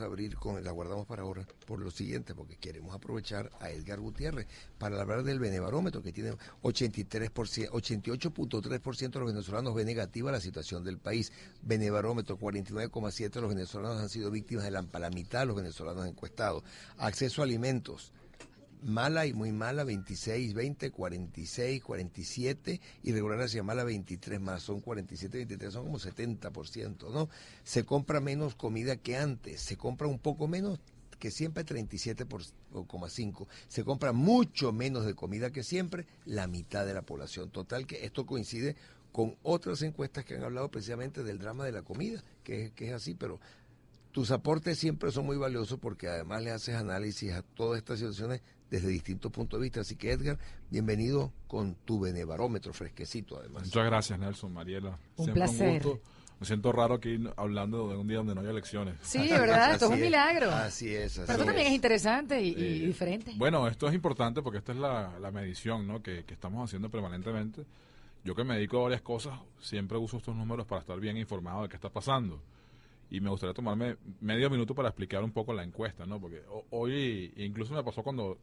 abrir la guardamos para ahora por lo siguiente, porque queremos aprovechar a Edgar Gutiérrez para hablar del Benebarómetro, que tiene 88.3% de los venezolanos ve negativa la situación del país. Benebarómetro, 49,7% de los venezolanos han sido víctimas de la mitad de los venezolanos encuestados. Acceso a alimentos, mala y muy mala, 26, 20, 46, 47, irregular hacia mala, 23 más, son 47, 23, son como 70%, ¿no? Se compra menos comida que antes, se compra un poco menos que siempre, 37,5, se compra mucho menos de comida que siempre, la mitad de la población total, que esto coincide con otras encuestas que han hablado precisamente del drama de la comida, que es así, pero tus aportes siempre son muy valiosos porque además le haces análisis a todas estas situaciones desde distintos puntos de vista. Así que, Edgar, bienvenido con tu Benebarómetro fresquecito, además. Muchas gracias, Nelson, Mariela. Un placer. Un gusto. Me siento raro aquí hablando de un día donde no hay elecciones. Sí, ¿verdad? Esto es un milagro. Así es. Pero esto también es interesante y diferente. Bueno, esto es importante porque esta es la medición, ¿no? que estamos haciendo permanentemente. Yo que me dedico a varias cosas, siempre uso estos números para estar bien informado de qué está pasando. Y me gustaría tomarme medio minuto para explicar un poco la encuesta, ¿no? Porque hoy, incluso me pasó cuando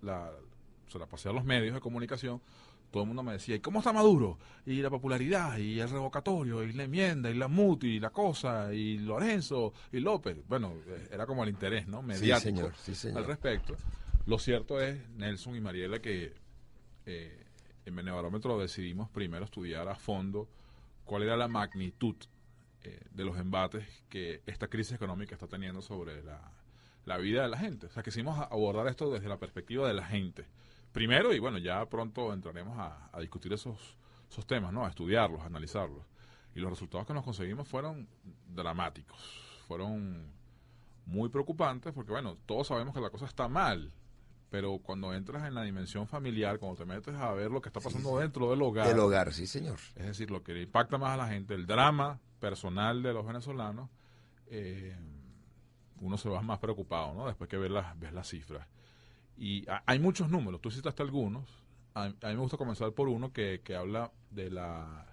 se la pasé a los medios de comunicación, todo el mundo me decía, ¿y cómo está Maduro? Y la popularidad, y el revocatorio, y la enmienda, y la MUT, y la cosa, y Lorenzo, y López. Bueno, era como el interés, ¿no? Mediático sí, señor. Al respecto. Lo cierto es, Nelson y Mariela, que en Benebarómetro decidimos primero estudiar a fondo cuál era la magnitud de los embates que esta crisis económica está teniendo sobre la vida de la gente. O sea, quisimos abordar esto desde la perspectiva de la gente. Primero, y bueno, ya pronto entraremos a discutir esos temas, ¿no? A estudiarlos, a analizarlos. Y los resultados que nos conseguimos fueron dramáticos, fueron muy preocupantes, porque bueno, todos sabemos que la cosa está mal, pero cuando entras en la dimensión familiar, cuando te metes a ver lo que está pasando dentro del hogar. Del hogar, sí, señor. Es decir, lo que le impacta más a la gente, el drama personal de los venezolanos, uno se va más preocupado, ¿no? Después que ves las cifras. Y hay muchos números, tú citaste algunos. A mí me gusta comenzar por uno que habla de la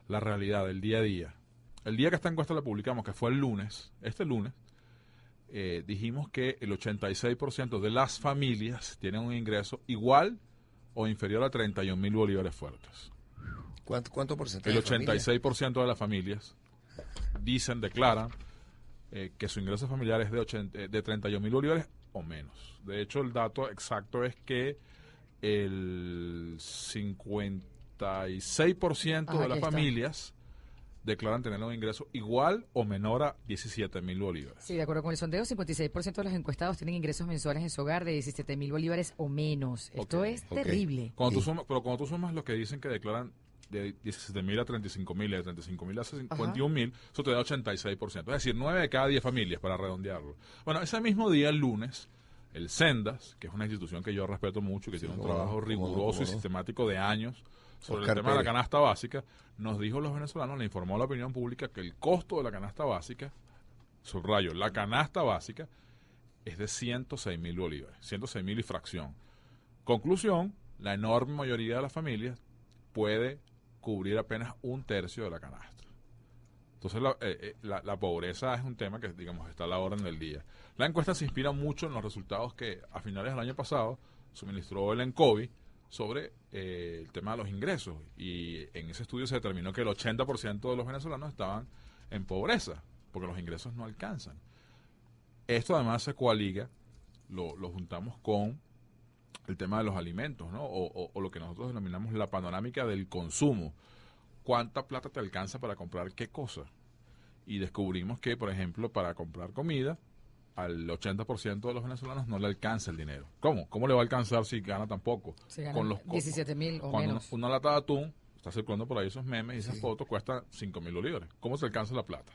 realidad, del día a día. El día que esta encuesta la publicamos, que fue el lunes, dijimos que el 86% de las familias tienen un ingreso igual o inferior a 31.000 bolívares fuertes. ¿Cuánto porcentaje? El 86% de las familias declaran que su ingreso familiar es de 31.000 bolívares o menos. De hecho, el dato exacto es que el 56% de las familias declaran tener un ingreso igual o menor a 17.000 bolívares. Sí, de acuerdo con el sondeo, 56% de los encuestados tienen ingresos mensuales en su hogar de 17.000 bolívares o menos. Esto es terrible. Cuando tú sumas lo que dicen que declaran de 17.000 a 35.000, de 35.000 a 51.000, eso te da 86%. Es decir, 9 de cada 10 familias, para redondearlo. Bueno, ese mismo día, el lunes, el Sendas, que es una institución que yo respeto mucho, que tiene un trabajo riguroso y sistemático de años sobre el tema de la canasta básica, nos dijo a los venezolanos, le informó a la opinión pública que el costo de la canasta básica, subrayo, la canasta básica, es de 106.000 bolívares, 106.000 y fracción. Conclusión, la enorme mayoría de las familias puede cubrir apenas un tercio de la canasta. Entonces la pobreza es un tema que, digamos, está a la orden del día. La encuesta se inspira mucho en los resultados que a finales del año pasado suministró el ENCOVI sobre el tema de los ingresos, y en ese estudio se determinó que el 80% de los venezolanos estaban en pobreza porque los ingresos no alcanzan. Esto además se coaliga, lo juntamos con el tema de los alimentos, ¿no? O lo que nosotros denominamos la panorámica del consumo. ¿Cuánta plata te alcanza para comprar qué cosa? Y descubrimos que, por ejemplo, para comprar comida, al 80% de los venezolanos no le alcanza el dinero. ¿Cómo? ¿Cómo le va a alcanzar si gana tan poco? Si gana 17.000 o cuando menos. Una lata de atún, está circulando por ahí esos memes y esas fotos, cuesta 5.000 bolívares. ¿Cómo se alcanza la plata?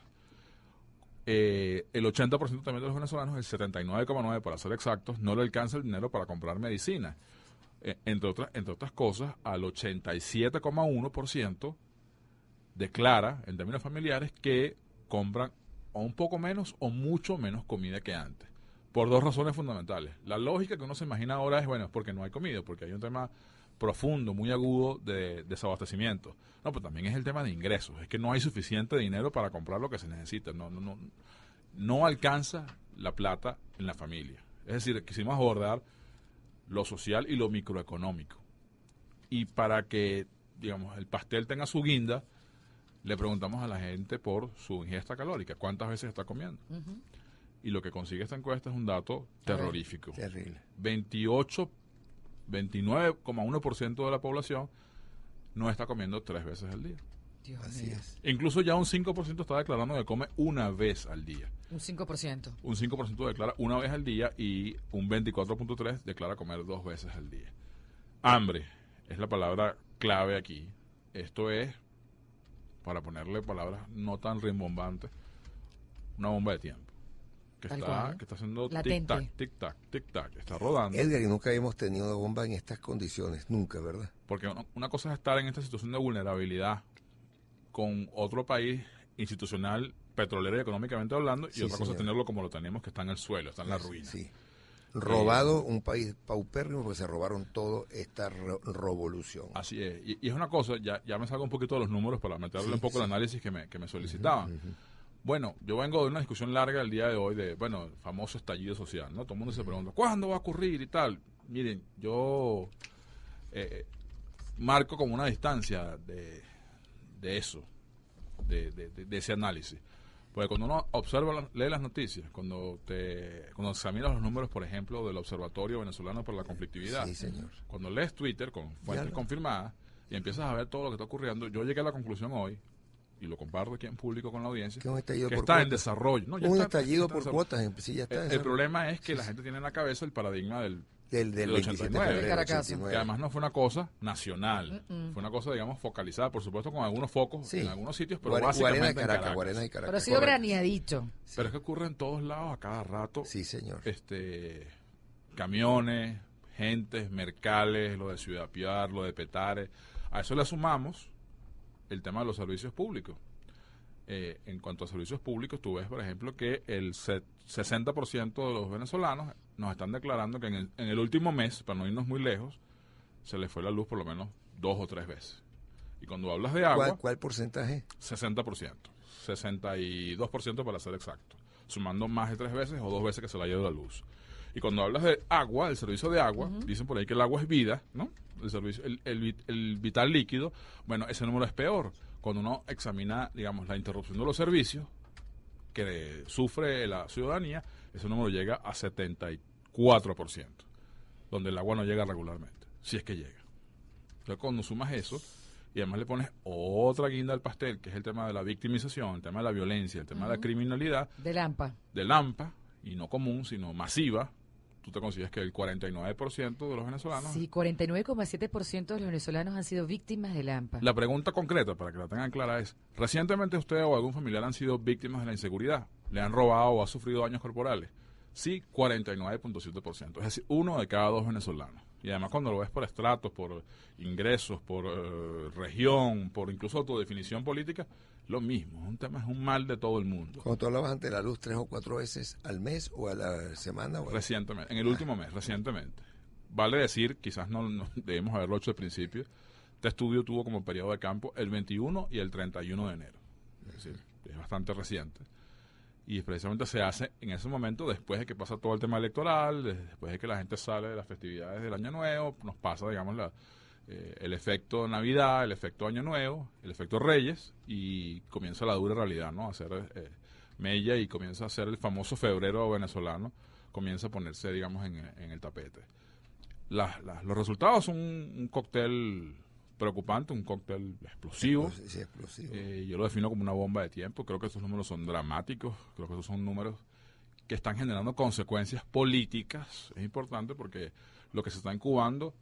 El 80% también de los venezolanos, el 79,9% para ser exactos, no le alcanza el dinero para comprar medicina. Entre otras cosas, al 87,1% declara, en términos familiares, que compran o un poco menos o mucho menos comida que antes. Por dos razones fundamentales. La lógica que uno se imagina ahora es, bueno, es porque no hay comida, porque hay un tema profundo, muy agudo de desabastecimiento. No, pero también es el tema de ingresos. Es que no hay suficiente dinero para comprar lo que se necesita. no alcanza la plata en la familia. Es decir, quisimos abordar lo social y lo microeconómico. Y para que, digamos, el pastel tenga su guinda, le preguntamos a la gente por su ingesta calórica, cuántas veces está comiendo. Y lo que consigue esta encuesta es un dato terrorífico. Terrible. 29,1% de la población no está comiendo 3 veces al día. Dios Así mío. es. Incluso ya un 5% está declarando que come una vez al día. Un 5%. Un 5% declara una vez al día y un 24,3% declara comer 2 veces al día. Hambre es la palabra clave aquí. Esto es, para ponerle palabras no tan rimbombantes, una bomba de tiempo. Que Tal está, cual. que está haciendo Latente. tic-tac, tic-tac, tic-tac. Está rodando. Edgar, y nunca habíamos tenido una bomba en estas condiciones, nunca, ¿verdad? Porque una cosa es estar en esta situación de vulnerabilidad con otro país institucional, petrolero y económicamente hablando, y Sí, otra cosa es señor. tenerlo como lo tenemos, que está en el suelo, está en la ruina. Sí. Robado un país paupérrimo porque se robaron todo esta revolución. Así es. Y es una cosa, ya me salgo un poquito de los números para meterle Sí, un poco sí. el análisis que me solicitaban. Bueno, yo vengo de una discusión larga el día de hoy de, bueno, el famoso estallido social, ¿no? Todo el mundo se pregunta, ¿cuándo va a ocurrir y tal? Miren, yo marco como una distancia de eso, de ese análisis. Porque cuando uno observa, lee las noticias, cuando examinas los números, por ejemplo, del Observatorio Venezolano por la Conflictividad, Sí, señor. cuando lees Twitter con fuentes Ya. confirmadas y empiezas a ver todo lo que está ocurriendo, yo llegué a la conclusión hoy, y lo comparto aquí en público con la audiencia, Que es un estallido que por está en cuotas. desarrollo. No, ya Un está estallido en por desarrollo. cuotas, sí, ya está. El problema es que la gente tiene en la cabeza el paradigma del 27 de 89. febrero del Caracazo. 89. que además no fue una cosa nacional, fue una cosa, digamos, focalizada, por supuesto, con algunos focos Sí. en algunos sitios, pero Guarena básicamente de en Caracas, Caracas. Guarena de Caracas. Pero ha sido Correcto. graneadito. Pero es que ocurre en todos lados a cada rato. Sí, señor. Camiones, gentes, mercales, lo de Ciudad Piar, lo de Petare. A eso le sumamos el tema de los servicios públicos. En cuanto a servicios públicos, tú ves, por ejemplo, que el 60% de los venezolanos nos están declarando que en el último mes, para no irnos muy lejos, se les fue la luz por lo menos 2 o 3 veces. Y cuando hablas de agua, ¿Cuál porcentaje? 60%, 62% para ser exacto, sumando más de 3 veces o 2 veces que se le ha ido la luz. Y cuando hablas de agua, el servicio de agua, dicen por ahí que el agua es vida, ¿no? El servicio, el vital líquido, bueno, ese número es peor. Cuando uno examina, digamos, la interrupción de los servicios que sufre la ciudadanía, ese número llega a 74%, donde el agua no llega regularmente, si es que llega. Entonces, cuando sumas eso, y además le pones otra guinda al pastel, que es el tema de la victimización, el tema de la violencia, el tema de la criminalidad, De Lampa. de Lampa, y no común, sino masiva, tú te consigues que el 49% de los venezolanos... Sí, 49,7% de los venezolanos han sido víctimas de Lampa. La pregunta concreta, para que la tengan clara, es, ¿recientemente usted o algún familiar han sido víctimas de la inseguridad? ¿Le han robado o ha sufrido daños corporales? Sí, 49,7%. Es decir, 1 de cada 2 venezolanos. Y además cuando lo ves por estratos, por ingresos, por región, por incluso autodefinición política, lo mismo. Es un mal de todo el mundo. Cuando tú hablabas ante la luz 3 o 4 veces al mes o a la semana. Recientemente, en el último mes, recientemente. Vale decir, quizás no debemos haberlo hecho al principio, este estudio tuvo como periodo de campo el 21 y el 31 de enero. Es decir, es bastante reciente. Y precisamente se hace en ese momento, después de que pasa todo el tema electoral, después de que la gente sale de las festividades del Año Nuevo, nos pasa, digamos, el efecto Navidad, el efecto Año Nuevo, el efecto Reyes, y comienza la dura realidad, ¿no? A hacer mella y comienza a ser el famoso febrero venezolano, comienza a ponerse, digamos, en el tapete. Los resultados son un cóctel preocupante, un cóctel explosivo. Sí, explosivo. Yo lo defino como una bomba de tiempo. Creo que estos números son dramáticos. Creo que estos son números que están generando consecuencias políticas. Es importante porque lo que se está incubando,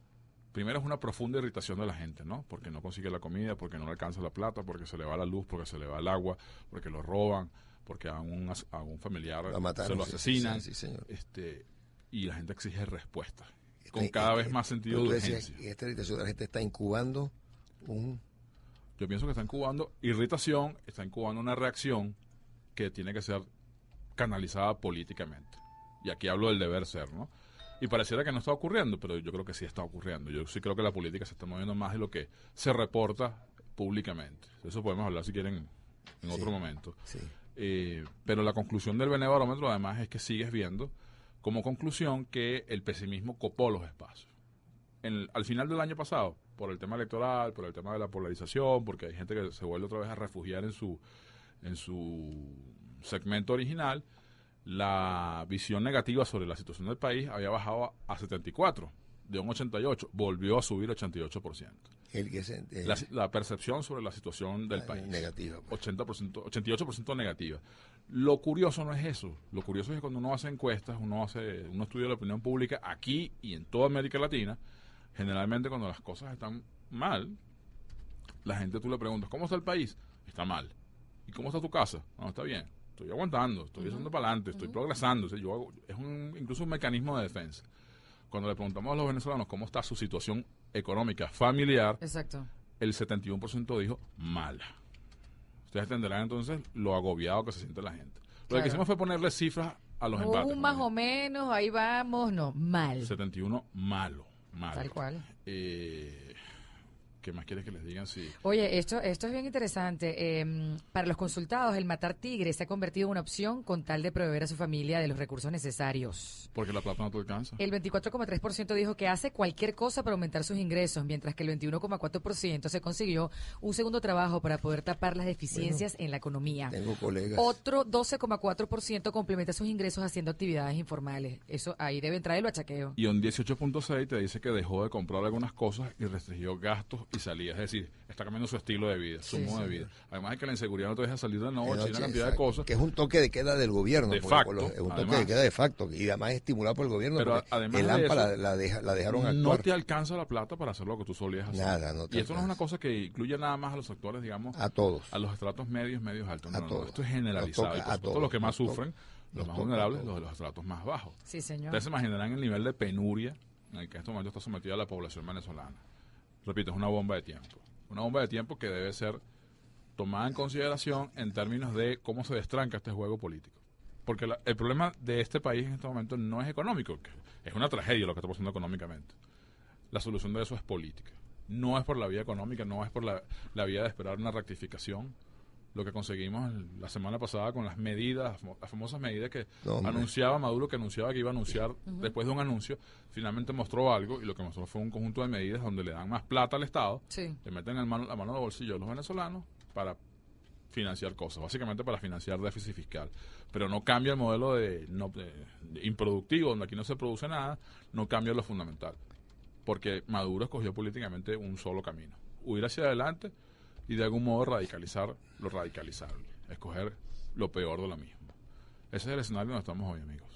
primero es una profunda irritación de la gente, ¿no? Porque no consigue la comida, porque no le alcanza la plata, porque se le va la luz, porque se le va el agua, porque lo roban, porque a un familiar mataron, se lo asesinan. Sí, señor. Y la gente exige respuestas. Con cada vez más sentido de urgencia. Esta irritación de la gente está incubando Yo pienso que está incubando irritación, está incubando una reacción que tiene que ser canalizada políticamente. Y aquí hablo del deber ser, ¿no? Y pareciera que no está ocurriendo, pero yo creo que sí está ocurriendo. Yo sí creo que la política se está moviendo más de lo que se reporta públicamente. De eso podemos hablar si quieren en otro momento. Sí. Pero la conclusión del Benebarómetro además es que sigues viendo como conclusión que el pesimismo copó los espacios. Al final del año pasado, por el tema electoral, por el tema de la polarización, porque hay gente que se vuelve otra vez a refugiar en su segmento original, la visión negativa sobre la situación del país había bajado a 74, de un 88, volvió a subir 88%. La percepción sobre la situación del país. Negativa. Pues. 88% negativa. Lo curioso no es eso. Lo curioso es que cuando uno hace encuestas, uno estudia la opinión pública aquí y en toda América Latina, generalmente cuando las cosas están mal, la gente tú le preguntas, ¿cómo está el país? Está mal. ¿Y cómo está tu casa? No, está bien. Estoy aguantando, estoy echando para adelante, estoy progresando. O sea, incluso un mecanismo de defensa. Cuando le preguntamos a los venezolanos cómo está su situación económica familiar, exacto, el 71% dijo mala. Ustedes entenderán entonces lo agobiado que se siente la gente. Lo que hicimos fue ponerle cifras a los empates. Más o menos, ahí vamos, no, mal. 71, malo. Tal cual. ¿Qué más quieres que les digan? Sí. Oye, esto es bien interesante. Para los consultados, el matar tigres se ha convertido en una opción con tal de proveer a su familia de los recursos necesarios. Porque la plata no te alcanza. El 24,3% dijo que hace cualquier cosa para aumentar sus ingresos, mientras que el 21,4% se consiguió un segundo trabajo para poder tapar las deficiencias en la economía. Tengo colegas. Otro 12,4% complementa sus ingresos haciendo actividades informales. Eso ahí debe entrar el bachaqueo. Y un 18,6% te dice que dejó de comprar algunas cosas y restringió gastos y salidas, es decir, está cambiando su estilo de vida, su modo de vida. Además de que la inseguridad no te deja salir de noche y una cantidad de cosas. Que es un toque de queda del gobierno. De facto. Es un toque de queda de facto y además estimulado por el gobierno. Pero además el AMPA la dejaron actuar. No te alcanza la plata para hacer lo que tú solías hacer. Nada, no te Y esto no es una cosa que incluye nada más a los sectores, digamos. A todos. A los estratos medios altos. A todos. Esto es generalizado. Y por supuesto los que más sufren, los más vulnerables, los de los estratos más bajos. Sí, señor. Ustedes se imaginarán el nivel de penuria en el que en este momento está sometida la población venezolana. Repito, es una bomba de tiempo. Una bomba de tiempo que debe ser tomada en consideración en términos de cómo se destranca este juego político. Porque el problema de este país en este momento no es económico, que es una tragedia lo que está pasando económicamente. La solución de eso es política. No es por la vía económica, no es por la vía de esperar una rectificación. Lo que conseguimos la semana pasada con las medidas, las famosas medidas que anunciaba Maduro, que anunciaba que iba a anunciar después de un anuncio, finalmente mostró algo y lo que mostró fue un conjunto de medidas donde le dan más plata al Estado, le meten la mano en el bolsillo de los venezolanos para financiar cosas, básicamente para financiar déficit fiscal. Pero no cambia el modelo de improductivo, donde aquí no se produce nada, no cambia lo fundamental. Porque Maduro escogió políticamente un solo camino, huir hacia adelante y de algún modo radicalizar lo radicalizable, escoger lo peor de lo mismo. Ese es el escenario donde estamos hoy, amigos.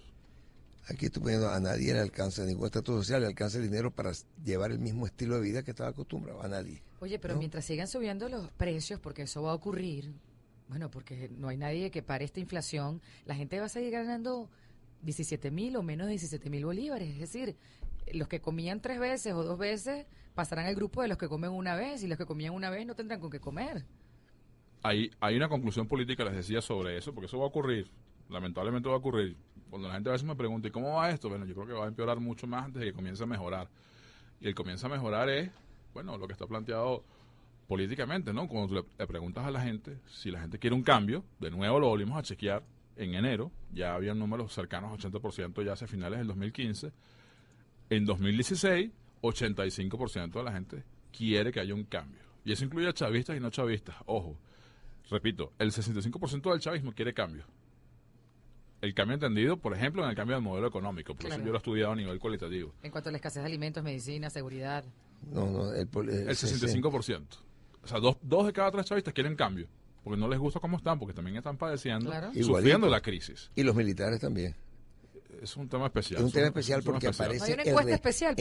Aquí estoy poniendo a nadie le alcanza, ningún estatus social le alcanza el dinero para llevar el mismo estilo de vida que estaba acostumbrado, a nadie. Oye, pero mientras sigan subiendo los precios, porque eso va a ocurrir, bueno, porque no hay nadie que pare esta inflación, la gente va a seguir ganando 17,000 o menos de 17,000 bolívares, es decir, los que comían 3 veces o 2 veces pasarán al grupo de los que comen una vez y los que comían una vez no tendrán con qué comer. Hay una conclusión política, les decía, sobre eso, porque eso va a ocurrir, lamentablemente va a ocurrir. Cuando la gente a veces me pregunta, ¿y cómo va esto? Bueno, yo creo que va a empeorar mucho más antes de que comience a mejorar. Y el comienza a mejorar es, bueno, lo que está planteado políticamente, ¿no? Cuando tú le preguntas a la gente si la gente quiere un cambio, de nuevo lo volvimos a chequear en enero, ya había números cercanos a 80% ya hacia finales del 2015. En 2016, 85% de la gente quiere que haya un cambio. Y eso incluye a chavistas y no chavistas. Ojo, repito, el 65% del chavismo quiere cambio. El cambio entendido, por ejemplo, en el cambio del modelo económico. Por eso yo lo he estudiado a nivel cualitativo. En cuanto a la escasez de alimentos, medicina, seguridad. El 65%. O sea, dos de cada 3 chavistas quieren cambio. Porque no les gusta cómo están, porque también están padeciendo, sufriendo la crisis. Y los militares también. Es un tema especial. Es un tema especial porque aparece hay una encuesta especial,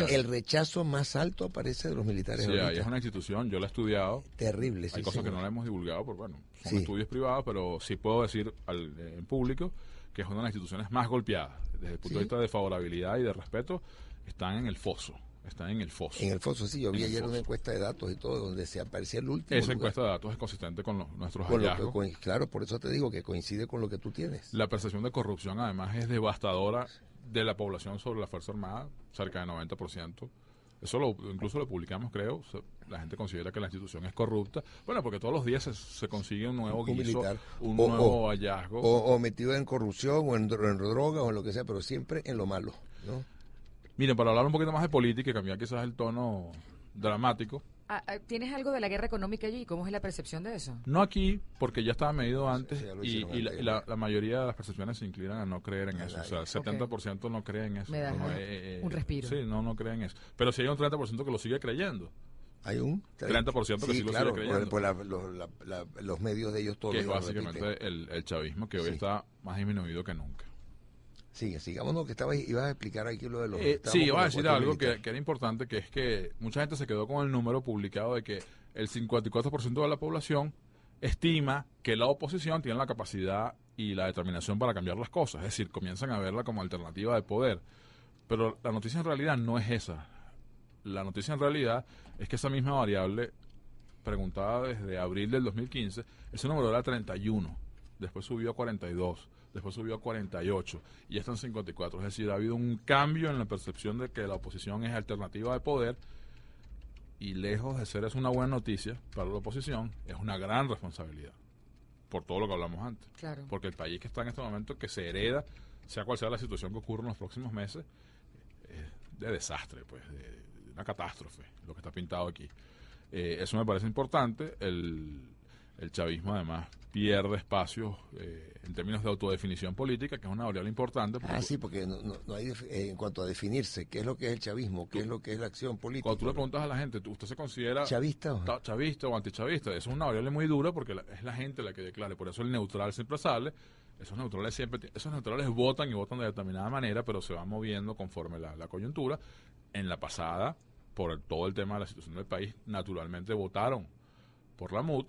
el rechazo más alto aparece de los militares. Sí, ahí es una institución, yo la he estudiado. Terrible, sí. Hay cosas que no la hemos divulgado, porque bueno, son estudios privados, pero sí puedo decir en público que es una de las instituciones más golpeadas. Desde el punto de vista de favorabilidad y de respeto, están en el foso. Están en el foso. En el foso, sí. Yo vi ayer una encuesta de datos y todo, donde se aparecía el último. Esa encuesta de datos es consistente con nuestros hallazgos. Claro, por eso te digo que coincide con lo que tú tienes. La percepción de corrupción, además, es devastadora de la población sobre la Fuerza Armada, cerca de 90%. Eso incluso lo publicamos, creo. La gente considera que la institución es corrupta. Bueno, porque todos los días se consigue un nuevo guiso, militar, un nuevo hallazgo. O metido en corrupción o en drogas o en lo que sea, pero siempre en lo malo, ¿no? Miren, para hablar un poquito más de política y cambiar quizás el tono dramático. ¿Tienes algo de la guerra económica allí? ¿Cómo es la percepción de eso? No aquí, porque ya estaba medido antes Sí, ya lo y hicieron la mayoría de las percepciones se inclinan a no creer en eso. O sea, el 70% no cree en eso. Me da un respiro. Sí, no creen en eso. Pero sí hay un 30% que lo sigue creyendo. Hay un 30% que sí lo sigue creyendo. Por los medios de ellos todos Que es lo repiten. básicamente el chavismo, que hoy está más disminuido que nunca. Sigue, sigámonos, que ibas a explicar aquí lo de los... Sí, iba a decir algo que era importante, que es que mucha gente se quedó con el número publicado de que el 54% de la población estima que la oposición tiene la capacidad y la determinación para cambiar las cosas, es decir, comienzan a verla como alternativa de poder. Pero la noticia en realidad no es esa. La noticia en realidad es que esa misma variable, preguntada desde abril del 2015, ese número era 31, después subió a 42, después subió a 48 y ya está en 54. Es decir, ha habido un cambio en la percepción de que la oposición es alternativa de poder y lejos de ser es una buena noticia para la oposición, es una gran responsabilidad por todo lo que hablamos antes. Claro. Porque el país que está en este momento, que se hereda, sea cual sea la situación que ocurra en los próximos meses, es de desastre, pues, de una catástrofe, lo que está pintado aquí. Eso me parece importante. El chavismo además pierde espacios en términos de autodefinición política, que es una variable importante. Sí, porque no hay en cuanto a definirse qué es lo que es el chavismo, qué es lo que es la acción política. Cuando tú le preguntas a la gente, ¿usted se considera chavista o antichavista? Eso es una variable muy dura porque es la gente la que declare. Por eso el neutral siempre sale. Esos neutrales votan y votan de determinada manera, pero se van moviendo conforme la coyuntura. En la pasada, por todo el tema de la situación del país, naturalmente votaron por la MUD,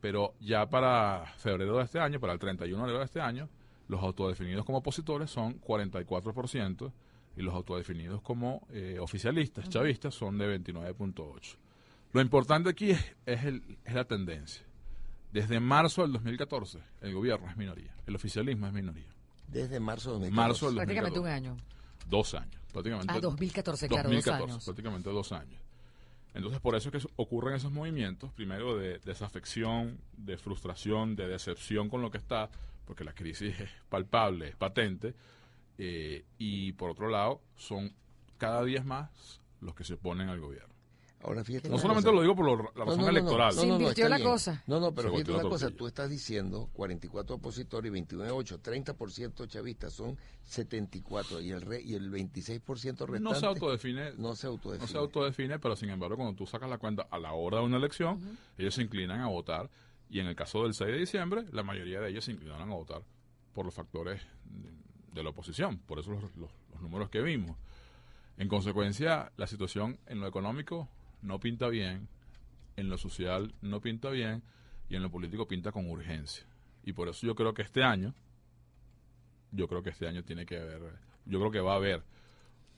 pero ya para febrero de este año, para el 31 de enero de este año, los autodefinidos como opositores son 44% y los autodefinidos como oficialistas, chavistas, son de 29.8%. Lo importante aquí es la tendencia. Desde marzo del 2014, el gobierno es minoría, el oficialismo es minoría. Desde marzo de 2014. Marzo del 2014. Prácticamente un año. 2 años. Prácticamente 2014, claro, 2014, 2 años. prácticamente 2 años. Entonces, por eso es que ocurren esos movimientos, primero de desafección, de frustración, de decepción con lo que está, porque la crisis es palpable, es patente, y por otro lado, son cada día más los que se oponen al gobierno. Ahora, fíjate, no solamente lo digo por la razón electoral. Se invirtió la cosa. Pero fíjate una cosa, tú estás diciendo 44 opositores y 29.8, 30% chavistas, son 74 y el 26% restante no se autodefine. No se autodefine, pero sin embargo, cuando tú sacas la cuenta a la hora de una elección, ellos se inclinan a votar y en el caso del 6 de diciembre, la mayoría de ellos se inclinaron a votar por los factores de la oposición, por eso los números que vimos. En consecuencia, la situación en lo económico no pinta bien, en lo social no pinta bien y en lo político pinta con urgencia. Y por eso yo creo que este año tiene que haber, yo creo que va a haber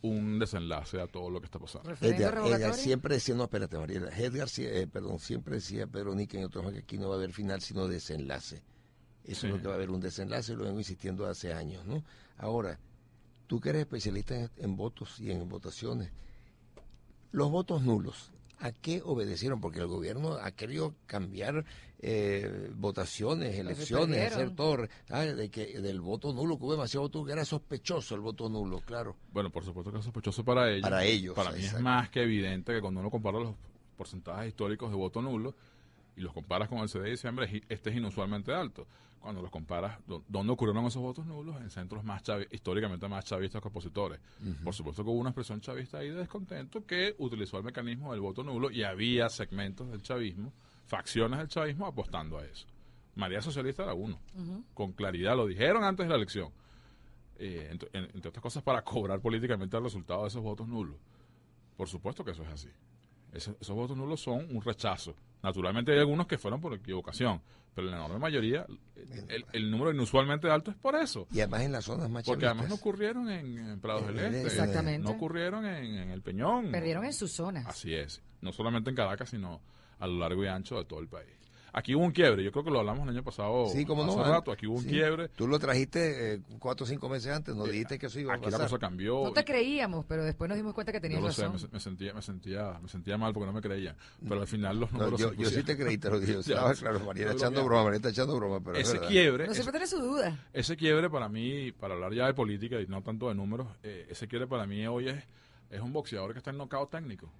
un desenlace a todo lo que está pasando. Edgar siempre decía, no, espérate, Mariela, siempre decía Pedro Níquez en otros que aquí no va a haber final sino desenlace. Eso es lo que va a haber, un desenlace, lo vengo insistiendo hace años, ¿no? Ahora, tú que eres especialista en votos y en votaciones, los votos nulos, ¿a qué obedecieron? Porque el gobierno ha querido cambiar votaciones, elecciones, hacer todo, del voto nulo, que hubo demasiado voto, que era sospechoso el voto nulo, claro. Bueno, por supuesto que es sospechoso para ellos. Para mí es más que evidente que cuando uno compara los porcentajes históricos de voto nulo y los comparas con el 6 de diciembre, este es inusualmente alto. Cuando los comparas, ¿dónde ocurrieron esos votos nulos? En centros históricamente más chavistas que opositores. Por supuesto que hubo una expresión chavista ahí de descontento que utilizó el mecanismo del voto nulo y había segmentos del chavismo, facciones del chavismo apostando a eso. María Socialista era uno. Con claridad lo dijeron antes de la elección. Entre otras cosas para cobrar políticamente el resultado de esos votos nulos. Por supuesto que eso es así. Esos votos nulos son un rechazo. Naturalmente hay algunos que fueron por equivocación, pero en la enorme mayoría el número inusualmente alto es por eso. Y además en las zonas más chavistas. Porque además no ocurrieron en Prados del Este. Exactamente. No ocurrieron en El Peñón. Perdieron en sus zonas. Así es. No solamente en Caracas, sino a lo largo y ancho de todo el país. Aquí hubo un quiebre, yo creo que lo hablamos el año pasado, Sí, como hace no, rato, aquí hubo un sí. quiebre. Tú lo trajiste 4 o 5 meses antes, nos dijiste que eso iba a Aquí la pasar. cosa cambió. No te creíamos, pero después nos dimos cuenta que tenías Yo lo sé, razón. me sentía mal porque no me creían. Pero al final los No, números se yo sí pusieron. te creí, te lo dije. Ya, Estaba claro, María yo está lo echando que- broma, María está echando broma, pero es Ese verdad. quiebre, No siempre tiene su duda. ese quiebre para mí, para hablar ya de política y no tanto de números, ese quiebre para mí hoy es un boxeador que está en knockout técnico.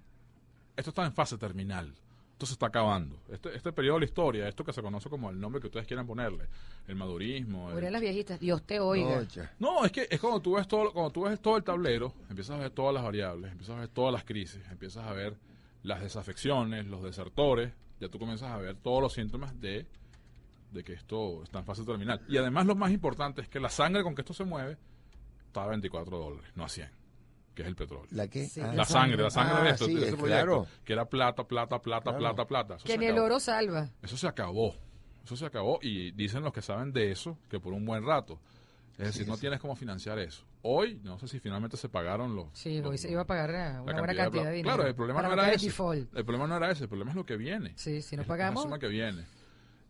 Esto está en fase terminal. Esto se está acabando. Este periodo de la historia, esto que se conoce como el nombre que ustedes quieran ponerle, el madurismo. Murieron las viejitas. Dios te oiga. No, cha. No, es que es cuando tú ves todo el tablero, empiezas a ver todas las variables, empiezas a ver todas las crisis, empiezas a ver las desafecciones, los desertores, ya tú comienzas a ver todos los síntomas de que esto está en fase terminal. Y además lo más importante es que la sangre con que esto se mueve está a $24, no a 100, que es el petróleo. ¿La qué? Sí, Ah, la La sangre de Ah, esto, sí, de este es proyecto, claro. que era plata. Claro. Eso Que se ni el acabó. oro salva. Eso se acabó. Eso se acabó y dicen los que saben de eso que por un buen rato. Es decir, Sí, no sí. tienes cómo financiar eso. Hoy, no sé si finalmente se pagaron los... Sí, los- hoy se iba a pagar una buena cantidad cantidad de plata. dinero. Claro, el problema para no no era caer ese. default. El problema no era ese, el problema es lo que viene. Sí, si no Es pagamos, la suma que viene.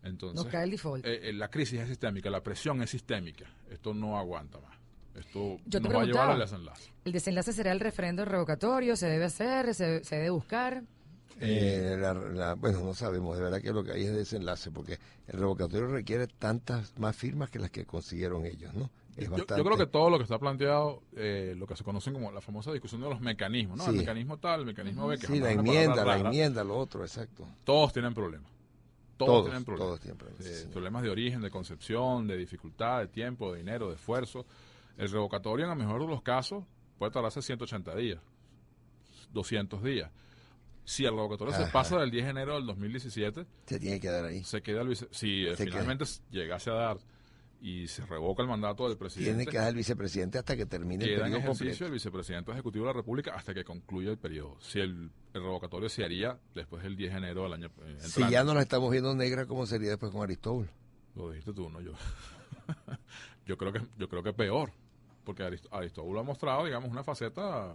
Entonces, nos cae el default. la crisis es sistémica, la presión es sistémica. Esto no aguanta más. Esto Yo te nos va a llevar preguntaba. al desenlace. ¿El desenlace será el referendo revocatorio? ¿Se debe hacer? ¿Se debe buscar? Bueno, no sabemos, de verdad que lo que hay es desenlace, porque el revocatorio requiere tantas más firmas que las que consiguieron ellos, ¿no? Es Yo bastante. creo que todo lo que está planteado, lo que se conocen como la famosa discusión de los mecanismos, ¿no? Sí. El mecanismo tal, el mecanismo B, que Sí, jamás es una palabra la rara. enmienda, lo otro, exacto. Todos tienen problemas. Todos Tienen problemas. todos tienen problemas, sí, señor. Problemas de origen, de concepción, de dificultad, de tiempo, de dinero, de esfuerzo. El revocatorio, en el mejor de los casos, puede tardarse 180 días, 200 días. Si el revocatorio se Ajá. pasa del 10 de enero del 2017, Se tiene que dar ahí. se queda si Se finalmente llegase a dar y se revoca el mandato del presidente, Tiene que dar el vicepresidente hasta que termine el queda en periodo ejercicio completo. el vicepresidente ejecutivo de la República hasta que concluya el periodo. Si el revocatorio se haría después del 10 de enero del año Si entrante. ya no la estamos viendo negra, ¿cómo sería después con Aristóbulo? Lo dijiste tú, no yo. yo creo que peor, porque Aristóbulo ha mostrado, digamos, una faceta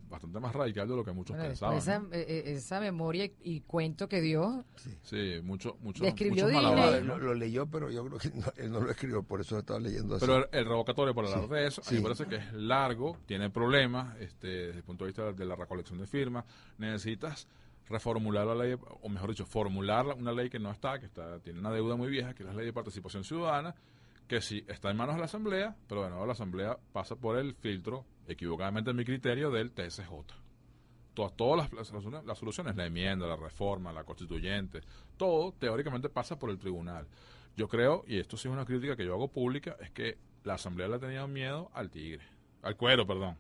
bastante más radical de lo que muchos Bueno, pensaban. después ¿no? esa memoria y cuento que dio, Sí, muchos Describió muchos Disney. malabares, Él ¿no? lo leyó, pero yo creo que él no lo escribió, por eso lo estaba leyendo así. Pero el revocatorio, por hablar Sí, de eso, a mí sí. me parece que es largo, tiene problemas, desde el punto de vista de la recolección de firmas. Necesitas reformular la ley, o mejor dicho, formular una ley que no está, tiene una deuda muy vieja, que es la ley de participación ciudadana, que sí está en manos de la Asamblea, pero bueno, la Asamblea pasa por el filtro, equivocadamente en mi criterio, del TSJ. Todas las soluciones, la enmienda, la reforma, la constituyente, todo teóricamente pasa por el tribunal. Yo creo, y esto sí es una crítica que yo hago pública, es que la Asamblea le ha tenido miedo al cuero, perdón.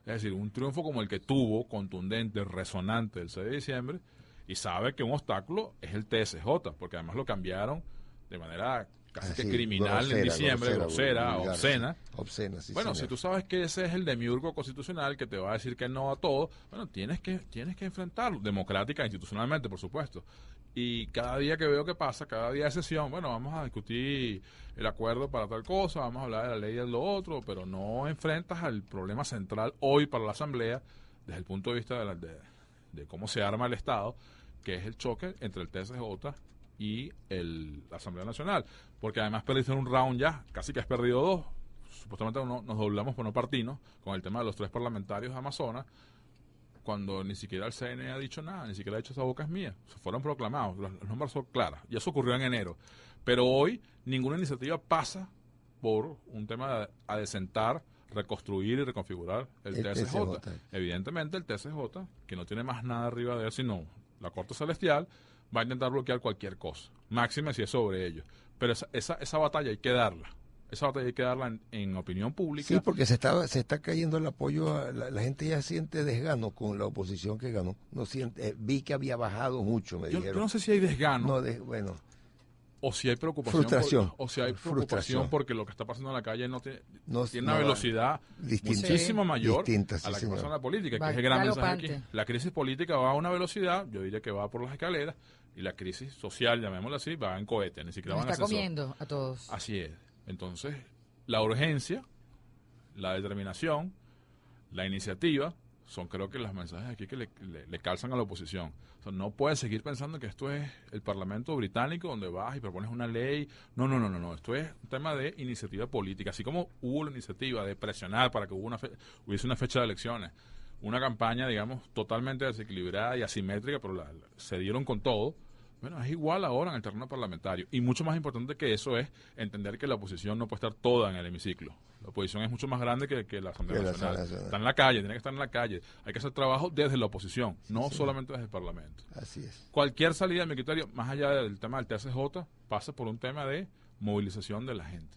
Es decir, un triunfo como el que tuvo, contundente, resonante el 6 de diciembre, y sabe que un obstáculo es el TSJ, porque además lo cambiaron de manera casi que Así, criminal en diciembre, grosera, vulgar, obscena. sí. Obscena, sí, Bueno, señor. si tú sabes que ese es el demiurgo constitucional que te va a decir que no a todo, bueno, tienes que enfrentarlo, democrática, institucionalmente, por supuesto. Y cada día que veo que pasa, cada día de sesión, bueno, vamos a discutir el acuerdo para tal cosa, vamos a hablar de la ley de lo otro, pero no enfrentas al problema central hoy para la Asamblea, desde el punto de vista de cómo se arma el Estado, que es el choque entre el TSJ y la Asamblea Nacional. Porque además perdiste un round ya, casi que has perdido dos. Supuestamente nos doblamos por no partirnos con el tema de los 3 parlamentarios de Amazonas, cuando ni siquiera el CNE ha dicho nada, ni siquiera ha dicho esa boca es mía. Se fueron proclamados, las nombres son claras. Y eso ocurrió en enero. Pero hoy ninguna iniciativa pasa por un tema de adecentar, reconstruir y reconfigurar el TSJ. Evidentemente el TSJ, que no tiene más nada arriba de él, sino la Corte Celestial, va a intentar bloquear cualquier cosa. Máxima si es sobre ellos. Pero esa batalla hay que darla. Esa batalla hay que darla en opinión pública. Sí, porque se está cayendo el apoyo, la gente ya siente desgano con la oposición que ganó. No siente, vi que había bajado mucho, me Yo dijeron. no sé si hay desgano No, bueno, o si hay preocupación. Frustración. O si hay preocupación Frustración. porque lo que está pasando en la calle tiene no, una no, velocidad distinta. muchísimo mayor Distinta, sí, a la que señor. pasa en la política, que Va es el gran mensaje aquí. galopante. La crisis política va a una velocidad, yo diría que va por las escaleras, y la crisis social, llamémosla así, va en cohete, ni siquiera nos va en está ascensor. comiendo a todos. Así es. Entonces, la urgencia, la determinación, la iniciativa son creo que los mensajes aquí que le calzan a la oposición. O sea, no puedes seguir pensando que esto es el Parlamento británico donde vas y propones una ley. No. Esto es un tema de iniciativa política. Así como hubo la iniciativa de presionar para que hubiese una fecha de elecciones, una campaña, digamos, totalmente desequilibrada y asimétrica, pero se dieron con todo. Bueno, es igual ahora en el terreno parlamentario. Y mucho más importante que eso es entender que la oposición no puede estar toda en el hemiciclo. La oposición es mucho más grande que la Asamblea Nacional. Está en la calle, tiene que estar en la calle. Hay que hacer trabajo desde la oposición, no solamente desde el Parlamento. Así es. Cualquier salida de mi criterio, más allá del tema del TSJ, pasa por un tema de movilización de la gente.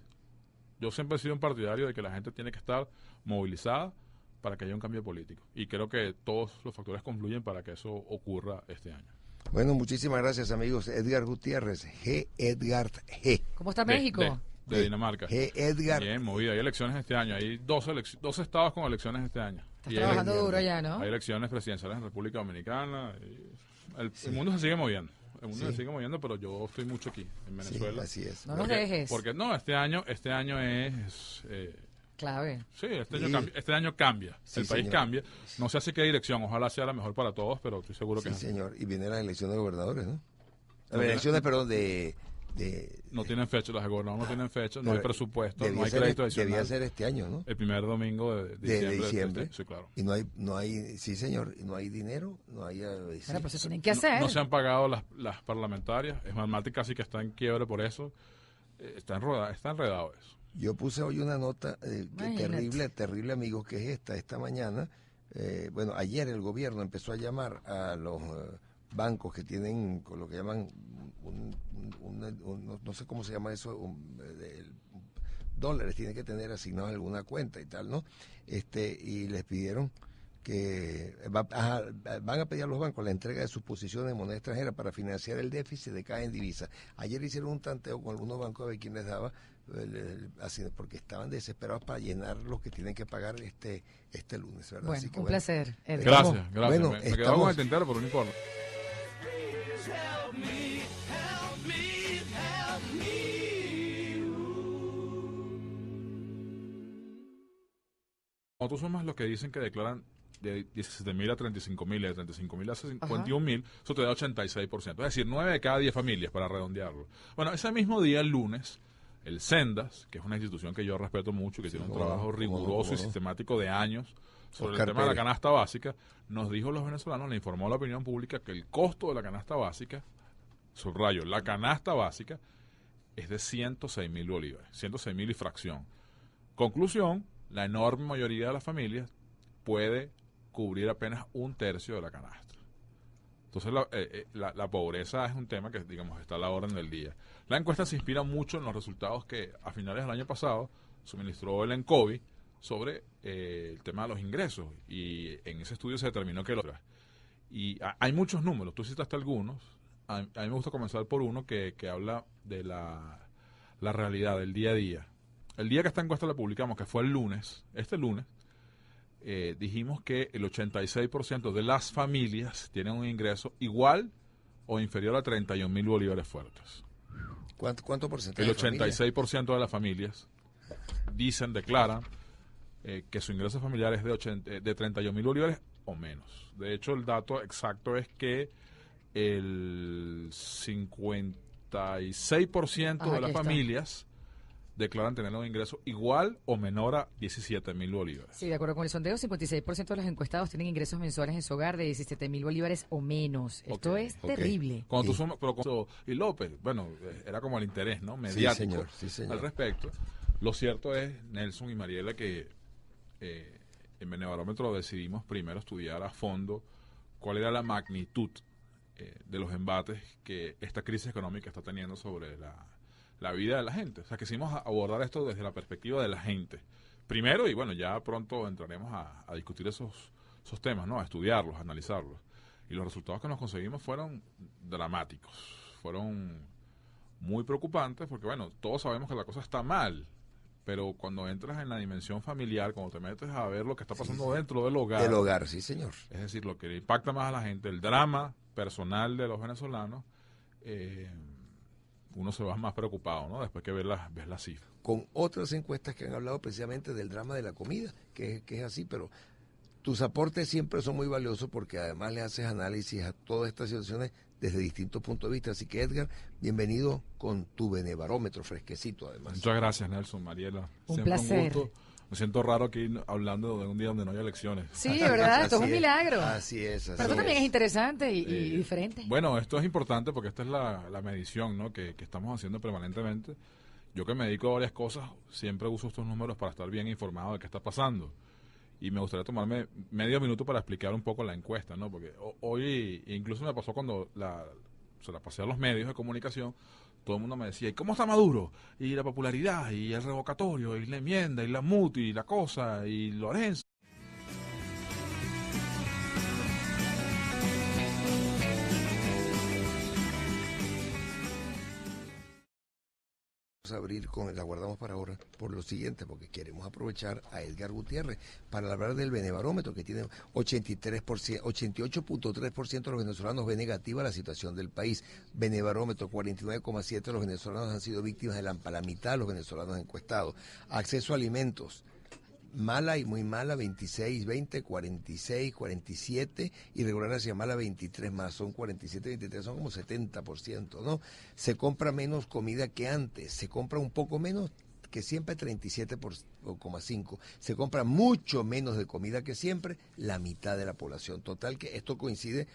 Yo siempre he sido un partidario de que la gente tiene que estar movilizada para que haya un cambio político. Y creo que todos los factores confluyen para que eso ocurra este año. Bueno, muchísimas gracias, amigos. Edgar Gutiérrez, Edgar G. ¿Cómo está México? De Dinamarca. Edgar. Bien, movida. Hay elecciones este año. Hay dos estados con elecciones este año. Estás trabajando duro allá, ¿no? Hay elecciones presidenciales en República Dominicana. El mundo se sigue moviendo. El mundo se sigue moviendo, pero yo estoy mucho aquí, en Venezuela. Sí, así es. No nos dejes. Porque no, este año es... clave. Sí, este año cambia. El país cambia. No sé hacia qué dirección. Ojalá sea la mejor para todos, pero estoy seguro que sí, señor. Y vienen las elecciones de gobernadores, ¿no? Elecciones, perdón, no tienen fecha, las de gobernadores no tienen fecha, no hay presupuesto, no hay crédito adicional. Debía ser este año, ¿no? El primer domingo de diciembre. Sí, claro. Y no hay, sí señor, y no hay dinero, no hay... Bueno, pues se tienen que hacer. No se han pagado las parlamentarias, es Mati casi que está en quiebre por eso, está enredado eso. Yo puse hoy una nota terrible, amigos, que es esta mañana. Bueno, ayer el gobierno empezó a llamar a los bancos que tienen con lo que llaman no sé cómo se llama eso, dólares, tienen que tener asignados a alguna cuenta y tal, ¿no? Y les pidieron que van a pedir a los bancos la entrega de sus posiciones de moneda extranjera para financiar el déficit de cada en divisa. Ayer hicieron un tanteo con algunos bancos a ver quién les daba, porque estaban desesperados para llenar lo que tienen que pagar este lunes, ¿verdad? Bueno, así que, un placer, Edgar. Gracias. Bueno, me quedaba con el tintero, pero no importa. Cuando tú sumas los que dicen que declaran de 17.000 a 35.000, de 35.000 a 51.000, eso te da 86%. Es decir, 9 de cada 10 familias, para redondearlo. Bueno, ese mismo día, el lunes, el Sendas, que es una institución que yo respeto mucho, que tiene un trabajo riguroso y sistemático de años sobre el tema de la canasta básica, nos dijo a los venezolanos, le informó a la opinión pública que el costo de la canasta básica, subrayo, la canasta básica, es de 106.000 bolívares, 106.000 y fracción. Conclusión, la enorme mayoría de las familias puede cubrir apenas un tercio de la canasta. Entonces la pobreza es un tema que, digamos, está a la orden del día. La encuesta se inspira mucho en los resultados que a finales del año pasado suministró el ENCOBI sobre el tema de los ingresos, y en ese estudio se determinó que hay muchos números, tú citaste algunos. A mí me gusta comenzar por uno que habla de la realidad del día a día. El día que esta encuesta la publicamos, que fue el lunes, dijimos que el 86% de las familias tienen un ingreso igual o inferior a 31.000 bolívares fuertes. ¿Cuánto porcentaje? El 86% de las familias declaran que su ingreso familiar es de 31.000 bolívares o menos. De hecho, el dato exacto es que el 56% de las familias declaran tener un ingreso igual o menor a 17.000 bolívares. Sí, de acuerdo con el sondeo, 56% de los encuestados tienen ingresos mensuales en su hogar de 17.000 bolívares o menos. Esto es terrible. Cuando tú sumas, y López, bueno, era como el interés, ¿no? Mediático sí, señor. Al respecto. Lo cierto es, Nelson y Mariela, que en Benebarómetro decidimos primero estudiar a fondo cuál era la magnitud de los embates que esta crisis económica está teniendo sobre la vida de la gente. O sea, quisimos abordar esto desde la perspectiva de la gente. Primero, y bueno, ya pronto entraremos a discutir esos temas, ¿no? A estudiarlos, a analizarlos. Y los resultados que nos conseguimos fueron dramáticos. Fueron muy preocupantes porque, bueno, todos sabemos que la cosa está mal. Pero cuando entras en la dimensión familiar, cuando te metes a ver lo que está pasando dentro del hogar. Del hogar, sí, señor. Es decir, lo que impacta más a la gente, el drama personal de los venezolanos, uno se va más preocupado, ¿no? Después que ves las cifras. Con otras encuestas que han hablado precisamente del drama de la comida, que es así, pero Tus aportes siempre son muy valiosos porque además le haces análisis a todas estas situaciones desde distintos puntos de vista. Así que Edgar, bienvenido con tu Benebarómetro fresquecito además. Muchas gracias, Nelson, Mariela. Un Siempre placer. un gusto. Me siento raro aquí hablando de un día donde no hay elecciones. Sí, ¿verdad? Esto es un Así milagro. Así es, así Pero esto también es es. interesante y diferente. Bueno, esto es importante porque esta es la medición, ¿no? que estamos haciendo permanentemente. Yo que me dedico a varias cosas, siempre uso estos números para estar bien informado de qué está pasando. Y me gustaría tomarme medio minuto para explicar un poco la encuesta, ¿no? Porque hoy, incluso me pasó cuando se la pasé a los medios de comunicación, todo el mundo me decía, ¿y cómo está Maduro? Y la popularidad, y el revocatorio, y la enmienda, y la muti, y la cosa, y Lorenzo. Vamos a abrir la guardamos para ahora por lo siguiente, porque queremos aprovechar a Edgar Gutiérrez para hablar del Benebarómetro, que tiene 88.3% de los venezolanos ve negativa la situación del país. Benebarómetro, 49,7% de los venezolanos han sido víctimas de la mitad de los venezolanos encuestados. Acceso a alimentos, mala y muy mala, 26, 20, 46, 47, y regular hacia mala, 23 más, son 47, 23, son como 70%, ¿no? Se compra menos comida que antes, se compra un poco menos que siempre, 37,5%, se compra mucho menos de comida que siempre, la mitad de la población total, que esto coincide